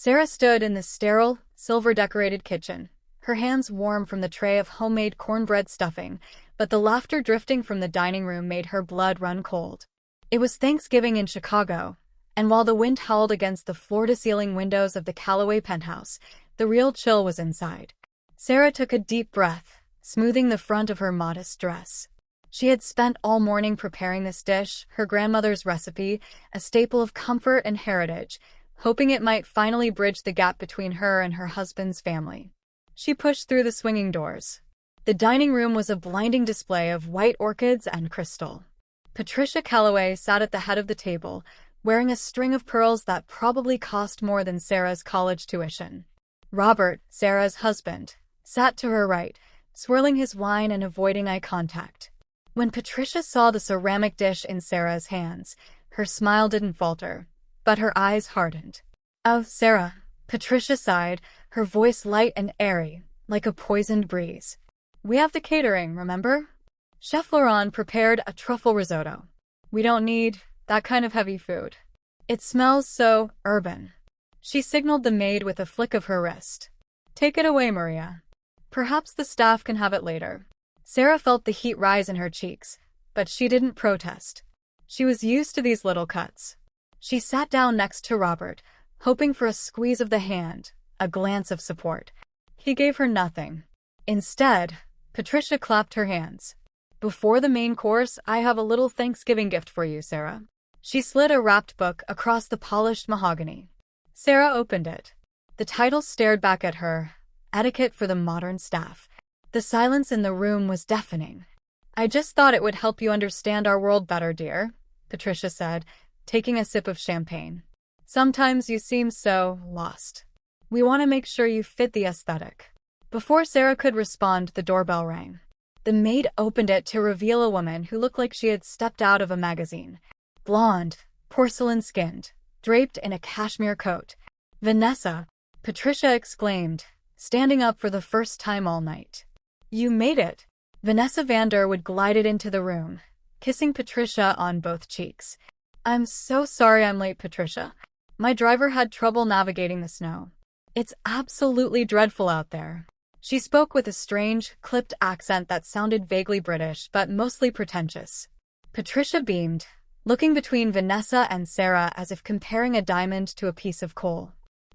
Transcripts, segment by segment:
Sarah stood in the sterile, silver-decorated kitchen, her hands warm from the tray of homemade cornbread stuffing, but the laughter drifting from the dining room made her blood run cold. It was Thanksgiving in Chicago, and while the wind howled against the floor-to-ceiling windows of the Callaway penthouse, the real chill was inside. Sarah took a deep breath, smoothing the front of her modest dress. She had spent all morning preparing this dish, her grandmother's recipe, a staple of comfort and heritage, hoping it might finally bridge the gap between her and her husband's family. She pushed through the swinging doors. The dining room was a blinding display of white orchids and crystal. Patricia Callaway sat at the head of the table, wearing a string of pearls that probably cost more than Sarah's college tuition. Robert, Sarah's husband, sat to her right, swirling his wine and avoiding eye contact. When Patricia saw the ceramic dish in Sarah's hands, her smile didn't falter, but her eyes hardened. "Oh, Sarah," Patricia sighed, her voice light and airy, like a poisoned breeze. "We have the catering, remember? Chef Laurent prepared a truffle risotto. We don't need that kind of heavy food. It smells so urban." She signaled the maid with a flick of her wrist. "Take it away, Maria. Perhaps the staff can have it later." Sarah felt the heat rise in her cheeks, but she didn't protest. She was used to these little cuts. She sat down next to Robert, hoping for a squeeze of the hand, a glance of support. He gave her nothing. Instead, Patricia clapped her hands. "Before the main course, I have a little Thanksgiving gift for you, Sarah." She slid a wrapped book across the polished mahogany. Sarah opened it. The title stared back at her, Etiquette for the Modern Staff. The silence in the room was deafening. "I just thought it would help you understand our world better, dear," Patricia said, taking a sip of champagne. "Sometimes you seem so lost. We want to make sure you fit the aesthetic." Before Sarah could respond, the doorbell rang. The maid opened it to reveal a woman who looked like she had stepped out of a magazine. Blonde, porcelain-skinned, draped in a cashmere coat. "Vanessa," Patricia exclaimed, standing up for the first time all night. "You made it." Vanessa Vanderwood glided into the room, kissing Patricia on both cheeks. "I'm so sorry I'm late, Patricia. My driver had trouble navigating the snow. It's absolutely dreadful out there." She spoke with a strange, clipped accent that sounded vaguely British but mostly pretentious. Patricia beamed, looking between Vanessa and Sarah as if comparing a diamond to a piece of coal.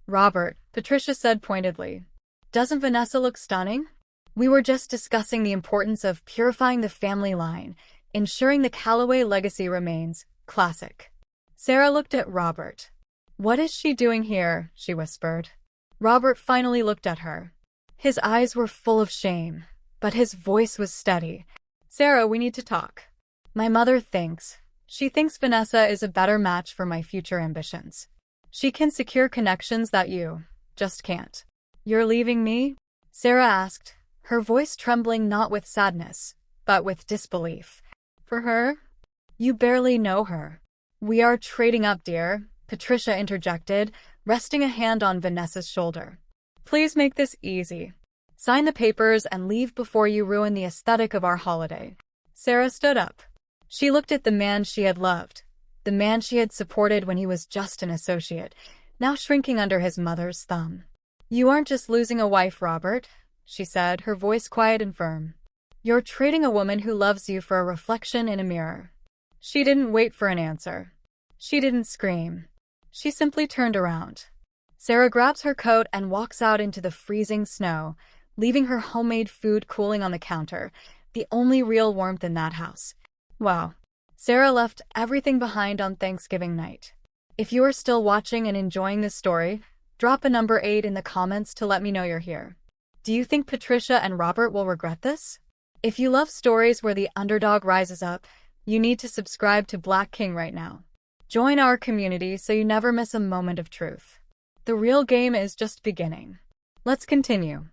"Robert," Patricia said pointedly, "doesn't Vanessa look stunning? We were just discussing the importance of purifying the family line, ensuring the Callaway legacy remains classic." Sarah looked at Robert. "What is she doing here?" she whispered. Robert finally looked at her. His eyes were full of shame, but his voice was steady. "Sarah, we need to talk. My mother thinks. She thinks Vanessa is a better match for my future ambitions. She can secure connections that you just can't." "You're leaving me?" Sarah asked, her voice trembling not with sadness, but with disbelief. "For her? You barely know her." "We are trading up, dear," Patricia interjected, resting a hand on Vanessa's shoulder. "Please make this easy. Sign the papers and leave before you ruin the aesthetic of our holiday." Sarah stood up. She looked at the man she had loved, the man she had supported when he was just an associate, now shrinking under his mother's thumb. "You aren't just losing a wife, Robert," she said, her voice quiet and firm. "You're trading a woman who loves you for a reflection in a mirror." She didn't wait for an answer. She didn't scream. She simply turned around. Sarah grabs her coat and walks out into the freezing snow, leaving her homemade food cooling on the counter, the only real warmth in that house. Wow. Sarah left everything behind on Thanksgiving night. If you are still watching and enjoying this story, drop a number 8 in the comments to let me know you're here. Do you think Patricia and Robert will regret this? If you love stories where the underdog rises up, you need to subscribe to Black King right now. Join our community so you never miss a moment of truth. The real game is just beginning. Let's continue.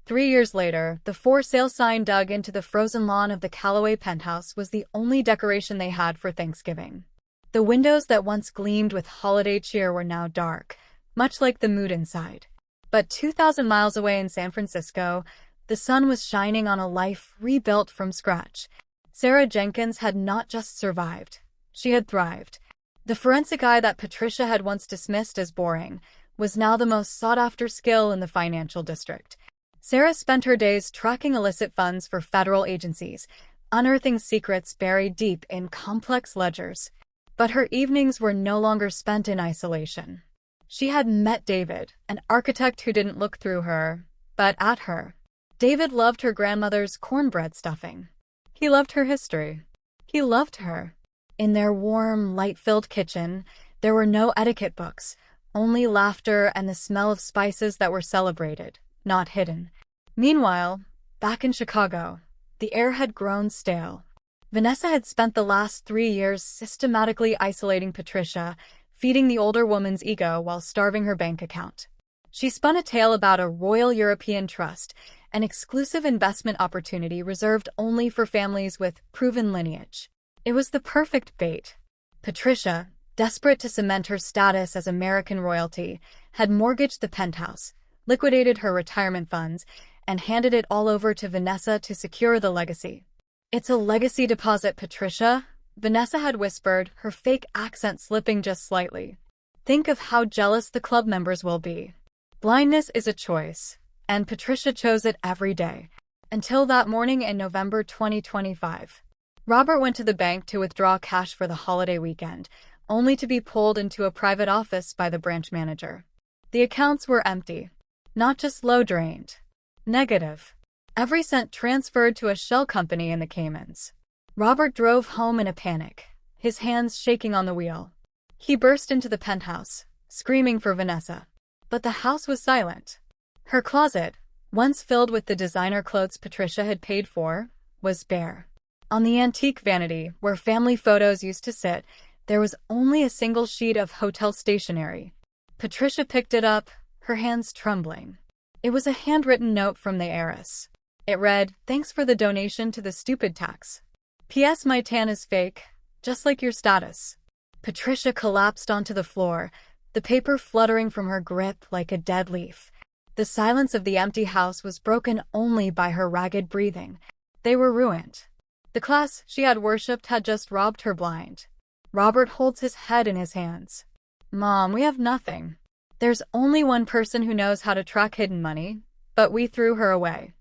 3 years later, the for sale sign dug into the frozen lawn of the Callaway penthouse was the only decoration they had for Thanksgiving. The windows that once gleamed with holiday cheer were now dark, much like the mood inside. But 2,000 miles away in San Francisco, the sun was shining on a life rebuilt from scratch. Sarah Jenkins had not just survived, she had thrived. The forensic eye that Patricia had once dismissed as boring was now the most sought-after skill in the financial district. Sarah spent her days tracking illicit funds for federal agencies, unearthing secrets buried deep in complex ledgers. But her evenings were no longer spent in isolation. She had met David, an architect who didn't look through her, but at her. David loved her grandmother's cornbread stuffing. He loved her history. He loved her. In their warm, light-filled kitchen, there were no etiquette books, only laughter and the smell of spices that were celebrated, not hidden. Meanwhile, back in Chicago, the air had grown stale. Vanessa had spent the last 3 years systematically isolating Patricia, feeding the older woman's ego while starving her bank account. She spun a tale about a Royal European Trust, an exclusive investment opportunity reserved only for families with proven lineage. It was the perfect bait. Patricia, desperate to cement her status as American royalty, had mortgaged the penthouse, liquidated her retirement funds, and handed it all over to Vanessa to secure the legacy. "It's a legacy deposit, Patricia," Vanessa had whispered, her fake accent slipping just slightly. "Think of how jealous the club members will be." Blindness is a choice, and Patricia chose it every day. Until that morning in November 2025. Robert went to the bank to withdraw cash for the holiday weekend, only to be pulled into a private office by the branch manager. The accounts were empty. Not just low-drained. Negative. Every cent transferred to a shell company in the Caymans. Robert drove home in a panic, his hands shaking on the wheel. He burst into the penthouse, screaming for Vanessa. But the house was silent. Her closet, once filled with the designer clothes Patricia had paid for, was bare. On the antique vanity, where family photos used to sit, there was only a single sheet of hotel stationery. Patricia picked it up, her hands trembling. It was a handwritten note from the heiress. It read, "Thanks for the donation to the stupid tax. P.S. My tan is fake, just like your status." Patricia collapsed onto the floor, the paper fluttering from her grip like a dead leaf. The silence of the empty house was broken only by her ragged breathing. They were ruined. The class she had worshipped had just robbed her blind. Robert holds his head in his hands. "Mom, we have nothing. There's only one person who knows how to track hidden money, but we threw her away."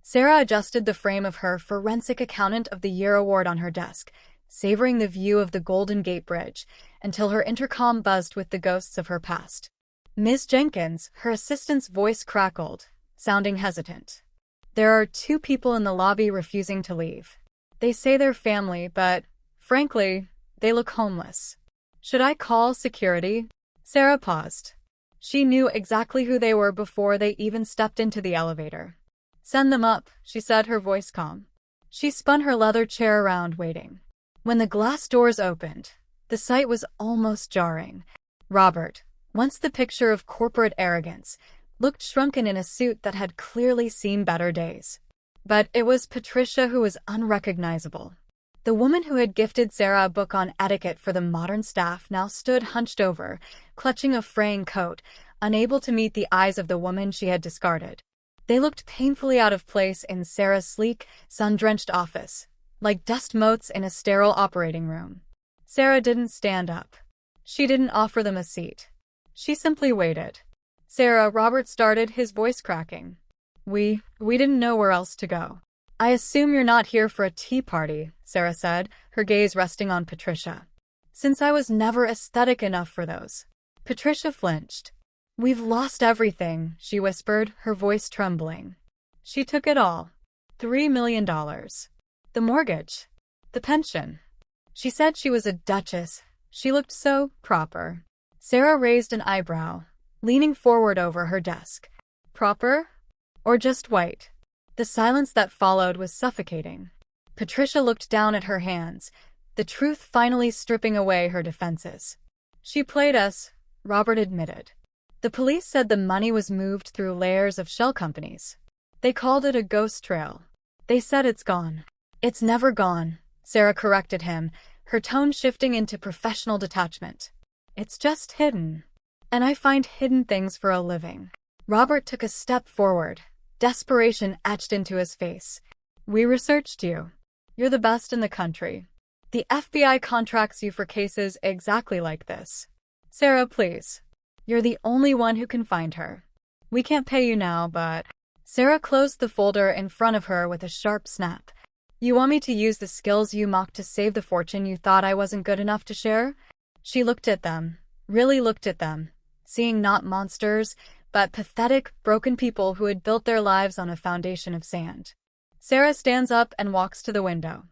Sarah adjusted the frame of her Forensic Accountant of the Year award on her desk, savoring the view of the Golden Gate Bridge, until her intercom buzzed with the ghosts of her past. "Miss Jenkins," her assistant's voice crackled, sounding hesitant. "There are 2 people in the lobby refusing to leave. They say they're family, but, frankly, they look homeless. Should I call security?" Sarah paused. She knew exactly who they were before they even stepped into the elevator. "Send them up," she said, her voice calm. She spun her leather chair around, waiting. When the glass doors opened, the sight was almost jarring. Robert, once the picture of corporate arrogance, looked shrunken in a suit that had clearly seen better days. But it was Patricia who was unrecognizable. The woman who had gifted Sarah a book on etiquette for the modern staff now stood hunched over, clutching a fraying coat, unable to meet the eyes of the woman she had discarded. They looked painfully out of place in Sarah's sleek, sun-drenched office, like dust motes in a sterile operating room. Sarah didn't stand up. She didn't offer them a seat. She simply waited. "Sarah," Robert started, his voice cracking. We didn't know where else to go." "I assume you're not here for a tea party," Sarah said, her gaze resting on Patricia. "Since I was never aesthetic enough for those." Patricia flinched. "We've lost everything," she whispered, her voice trembling. "She took it all. $3 million. The mortgage. The pension." She said she was a duchess. She looked so proper. Sarah raised an eyebrow, leaning forward over her desk. "Proper? Or just white?" The silence that followed was suffocating. Patricia looked down at her hands, the truth finally stripping away her defenses. "She played us," Robert admitted. "The police said the money was moved through layers of shell companies. They called it a ghost trail. They said it's gone." "It's never gone," Sarah corrected him, her tone shifting into professional detachment. "It's just hidden. And I find hidden things for a living." Robert took a step forward, desperation etched into his face. "We researched you. You're the best in the country. The FBI contracts you for cases exactly like this." "Sarah, please." You're the only one who can find her. We can't pay you now, but… Sarah closed the folder in front of her with a sharp snap. You want me to use the skills you mocked to save the fortune you thought I wasn't good enough to share? She looked at them, really looked at them, seeing not monsters, but pathetic, broken people who had built their lives on a foundation of sand. Sarah stands up and walks to the window.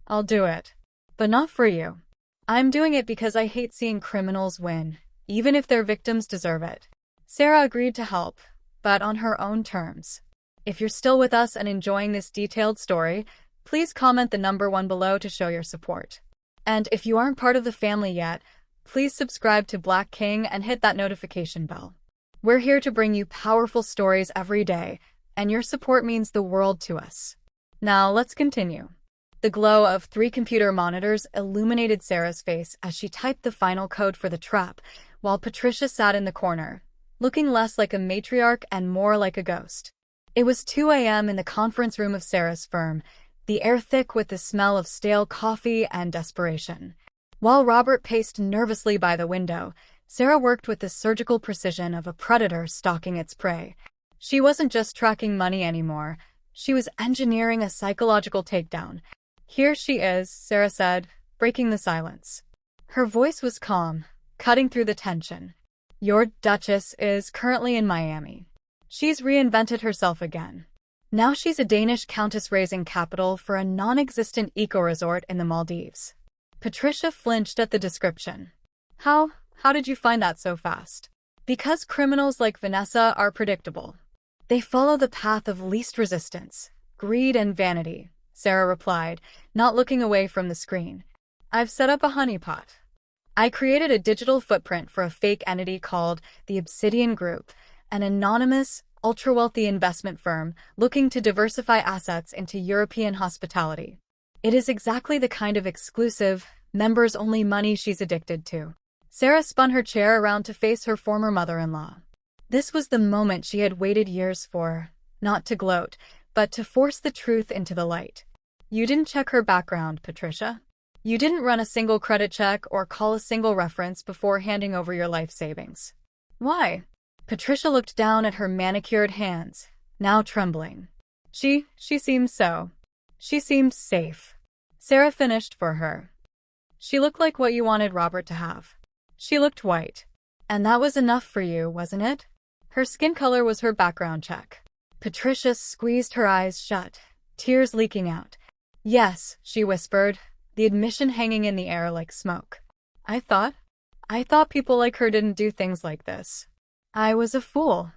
I'll do it. But not for you. I'm doing it because I hate seeing criminals win, even if their victims deserve it. Sarah agreed to help, but on her own terms. If you're still with us and enjoying this detailed story, please comment the number 1 below to show your support. And if you aren't part of the family yet, please subscribe to Black King and hit that notification bell. We're here to bring you powerful stories every day, and your support means the world to us. Now, let's continue. The glow of 3 computer monitors illuminated Sarah's face as she typed the final code for the trap, while Patricia sat in the corner, looking less like a matriarch and more like a ghost. It was 2 a.m. in the conference room of Sarah's firm, the air thick with the smell of stale coffee and desperation. While Robert paced nervously by the window, Sarah worked with the surgical precision of a predator stalking its prey. She wasn't just tracking money anymore. She was engineering a psychological takedown. Here she is, Sarah said, breaking the silence. Her voice was calm, cutting through the tension. Your Duchess is currently in Miami. She's reinvented herself again. Now she's a Danish countess raising capital for a non-existent eco-resort in the Maldives. Patricia flinched at the description. How did you find that so fast? Because criminals like Vanessa are predictable. They follow the path of least resistance, greed and vanity, Sarah replied, not looking away from the screen. I've set up a honeypot. I created a digital footprint for a fake entity called the Obsidian Group, an anonymous, ultra-wealthy investment firm looking to diversify assets into European hospitality. It is exactly the kind of exclusive, members-only money she's addicted to. Sarah spun her chair around to face her former mother-in-law. This was the moment she had waited years for, not to gloat, but to force the truth into the light. You didn't check her background, Patricia. You didn't run a single credit check or call a single reference before handing over your life savings. Why? Patricia looked down at her manicured hands, now trembling. She seemed so. She seemed safe. Sarah finished for her. She looked like what you wanted Robert to have. She looked white. And that was enough for you, wasn't it? Her skin color was her background check. Patricia squeezed her eyes shut, tears leaking out. Yes, she whispered, the admission hanging in the air like smoke. I thought people like her didn't do things like this. I was a fool.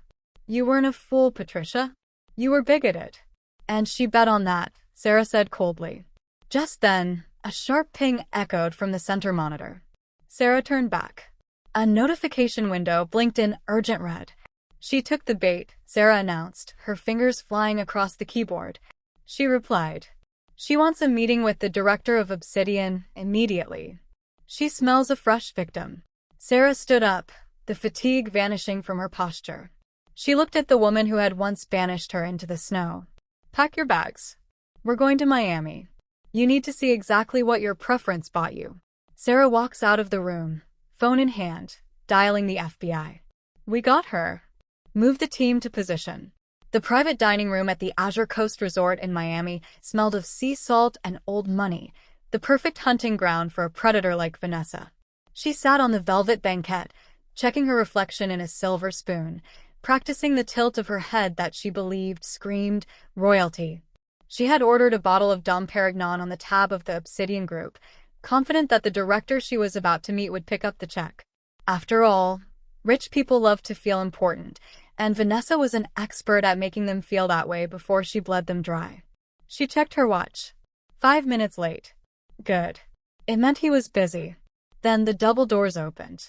You weren't a fool, Patricia. You were bigoted. And she bet on that, Sarah said coldly. Just then, a sharp ping echoed from the center monitor. Sarah turned back. A notification window blinked in urgent red. She took the bait, Sarah announced, her fingers flying across the keyboard. She replied. She wants a meeting with the director of Obsidian immediately. She smells a fresh victim. Sarah stood up, the fatigue vanishing from her posture. She looked at the woman who had once banished her into the snow. Pack your bags. We're going to Miami. You need to see exactly what your preference bought you. Sarah walks out of the room, phone in hand, dialing the FBI. We got her. Move the team to position. The private dining room at the Azure Coast Resort in Miami smelled of sea salt and old money, the perfect hunting ground for a predator like Vanessa. She sat on the velvet banquette, checking her reflection in a silver spoon, practicing the tilt of her head that she believed screamed royalty. She had ordered a bottle of Dom Perignon on the tab of the Obsidian Group, confident that the director she was about to meet would pick up the check. After all, rich people love to feel important, and Vanessa was an expert at making them feel that way before she bled them dry. She checked her watch. 5 minutes late. Good. It meant he was busy. Then the double doors opened.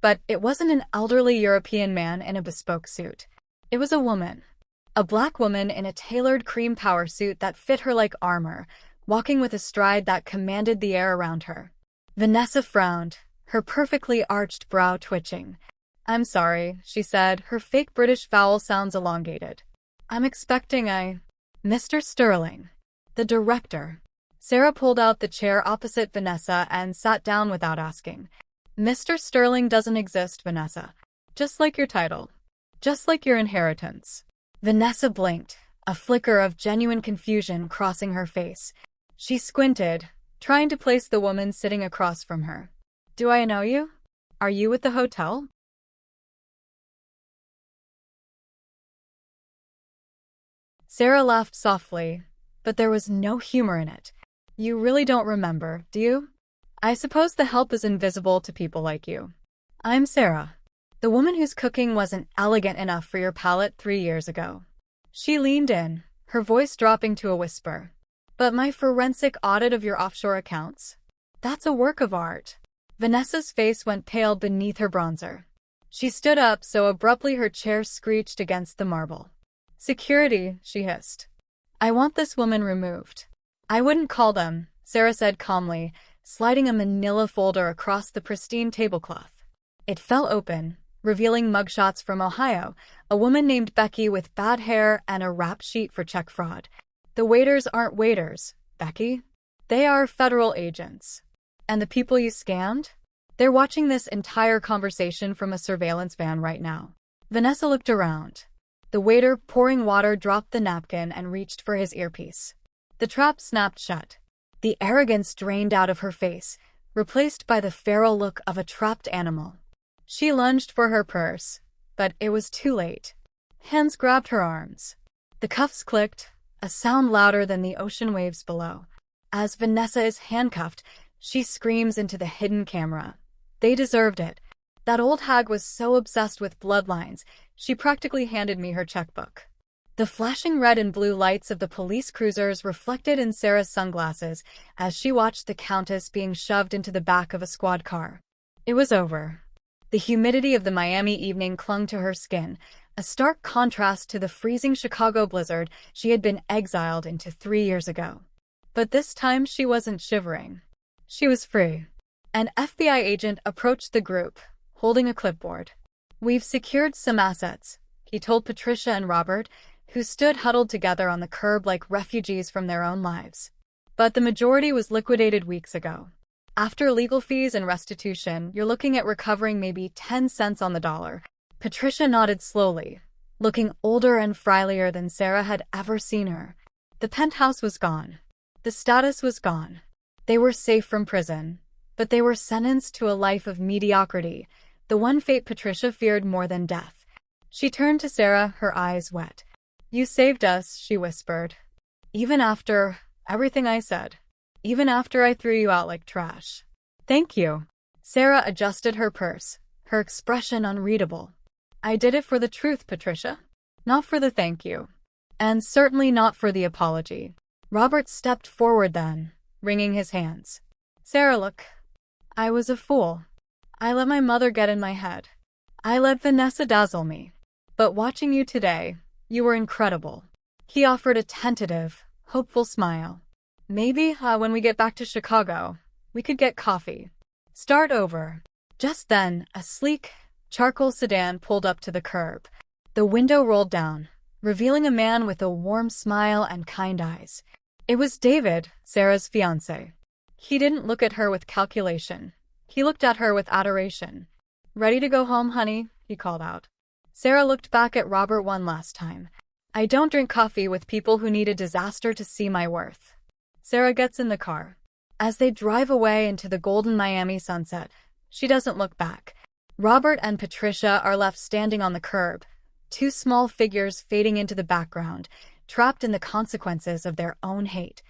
But it wasn't an elderly European man in a bespoke suit. It was a woman. A black woman in a tailored cream power suit that fit her like armor, walking with a stride that commanded the air around her. Vanessa frowned, her perfectly arched brow twitching. I'm sorry, she said, her fake British vowel sounds elongated. I'm expecting Mr. Sterling. The director. Sarah pulled out the chair opposite Vanessa and sat down without asking. Mr. Sterling doesn't exist, Vanessa. Just like your title. Just like your inheritance. Vanessa blinked, a flicker of genuine confusion crossing her face. She squinted, trying to place the woman sitting across from her. Do I know you? Are you at the hotel? Sarah laughed softly, but there was no humor in it. You really don't remember, do you? I suppose the help is invisible to people like you. I'm Sarah, the woman whose cooking wasn't elegant enough for your palate 3 years ago. She leaned in, her voice dropping to a whisper. But my forensic audit of your offshore accounts? That's a work of art. Vanessa's face went pale beneath her bronzer. She stood up so abruptly her chair screeched against the marble. Security, she hissed. I want this woman removed. I wouldn't call them, Sarah said calmly, sliding a manila folder across the pristine tablecloth. It fell open, revealing mugshots from Ohio, a woman named Becky with bad hair and a rap sheet for check fraud. The waiters aren't waiters, Becky. They are federal agents. And the people you scammed? They're watching this entire conversation from a surveillance van right now. Vanessa looked around. The waiter, pouring water, dropped the napkin and reached for his earpiece. The trap snapped shut. The arrogance drained out of her face, replaced by the feral look of a trapped animal. She lunged for her purse, but it was too late. Hands grabbed her arms. The cuffs clicked, a sound louder than the ocean waves below. As Vanessa is handcuffed, she screams into the hidden camera. They deserved it. That old hag was so obsessed with bloodlines, she practically handed me her checkbook. The flashing red and blue lights of the police cruisers reflected in Sarah's sunglasses as she watched the Countess being shoved into the back of a squad car. It was over. The humidity of the Miami evening clung to her skin, a stark contrast to the freezing Chicago blizzard she had been exiled into 3 years ago. But this time she wasn't shivering. She was free. An FBI agent approached the group, holding a clipboard. We've secured some assets, he told Patricia and Robert, who stood huddled together on the curb like refugees from their own lives. But the majority was liquidated weeks ago. After legal fees and restitution, you're looking at recovering maybe 10 cents on the dollar. Patricia nodded slowly, looking older and frilier than Sarah had ever seen her. The penthouse was gone. The status was gone. They were safe from prison, but they were sentenced to a life of mediocrity, the one fate Patricia feared more than death. She turned to Sarah, her eyes wet. You saved us, she whispered. Even after everything I said. Even after I threw you out like trash. Thank you. Sarah adjusted her purse, her expression unreadable. I did it for the truth, Patricia. Not for the thank you. And certainly not for the apology. Robert stepped forward then, wringing his hands. Sarah, look. I was a fool. I let my mother get in my head. I let Vanessa dazzle me. But watching you today, you were incredible. He offered a tentative, hopeful smile. Maybe, when we get back to Chicago, we could get coffee. Start over. Just then, a sleek, charcoal sedan pulled up to the curb. The window rolled down, revealing a man with a warm smile and kind eyes. It was David, Sarah's fiancé. He didn't look at her with calculation. He looked at her with adoration. Ready to go home, honey? He called out. Sarah looked back at Robert one last time. I don't drink coffee with people who need a disaster to see my worth. Sarah gets in the car. As they drive away into the golden Miami sunset, she doesn't look back. Robert and Patricia are left standing on the curb, two small figures fading into the background, trapped in the consequences of their own hate.